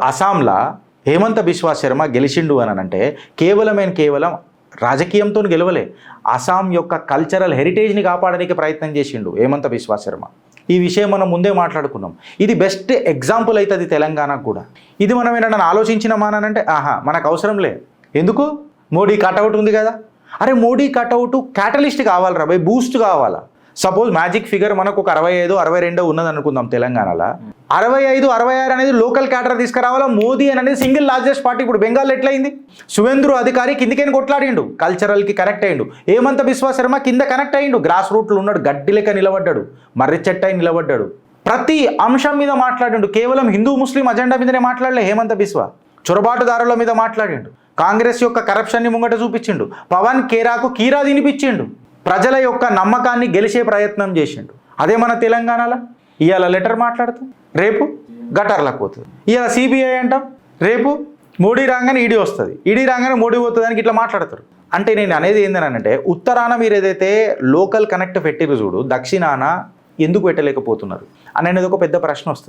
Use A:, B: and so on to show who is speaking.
A: అస్సాంలో హేమంత బిశ్వా శర్మ గెలిచిండు అని అంటే కేవలం రాజకీయంతో గెలవలే, అస్సాం యొక్క కల్చరల్ హెరిటేజ్ని కాపాడడానికి ప్రయత్నం చేసిండు హేమంత బిశ్వా శర్మ. ఈ విషయం మనం ముందే మాట్లాడుకున్నాం. ఇది బెస్ట్ ఎగ్జాంపుల్ అవుతుంది తెలంగాణకు కూడా. ఇది మనం ఏంటంటే ఆలోచించినామానంటే మనకు అవసరం లే, ఎందుకు మోడీ కటౌట్ ఉంది కదా. అరే మోడీ కటౌట్ క్యాటలిస్ట్ కావాలరా భయ్, బూస్ట్ కావాలా. సపోజ్ మ్యాజిక్ ఫిగర్ మనకు ఒక 65, 62 ఉన్నది అనుకుందాం తెలంగాణలో. 65, 66 అనేది లోకల్ క్యాటర్ తీసుకురావాలా. మోదీ అనేది సింగిల్ లార్జెస్ట్ పార్టీ. ఇప్పుడు బెంగాల్ ఎట్లయింది? శువేంద్రు అధికారి కిందికైనా కొట్లాడిండు, కల్చరల్కి కనెక్ట్ అయ్యిండు. హేమంత బిశ్వా శర్మ కింద కనెక్ట్ అయ్యిండు, గ్రాస్ రూట్లో ఉన్నాడు, గడ్డి లెక్క నిలబడ్డాడు, మర్రి చెట్టై నిలబడ్డాడు, ప్రతి అంశం మీద మాట్లాడిండు. కేవలం హిందూ ముస్లిం అజెండా మీదనే మాట్లాడలే హేమంత బిశ్వా, చొరబాటుదారుల మీద మాట్లాడిండు, కాంగ్రెస్ యొక్క కరప్షన్ని ముంగట చూపించిండు, పవన్ కేరాకు కీరా తినిపించిండు, ప్రజల యొక్క నమ్మకాన్ని గెలిచే ప్రయత్నం చేసిండు. అదే మన తెలంగాణలో ఇవాళ లెటర్ మాట్లాడుతాం, రేపు గటర్లకు పోతుంది. ఇవాళ సిబిఐ అంటాం, రేపు మోడీ రాగానే ఈడీ వస్తుంది, ఈడీ రాగానే మోడీ పోతుంది అని ఇట్లా మాట్లాడతారు. అంటే నేను అనేది ఏంటంటే ఉత్తరాన మీరు ఏదైతే లోకల్ కనెక్ట్ పెట్టిరు చూడు, దక్షిణాన ఎందుకు పెట్టలేకపోతున్నారు అనేది ఒక పెద్ద ప్రశ్న వస్తుంది.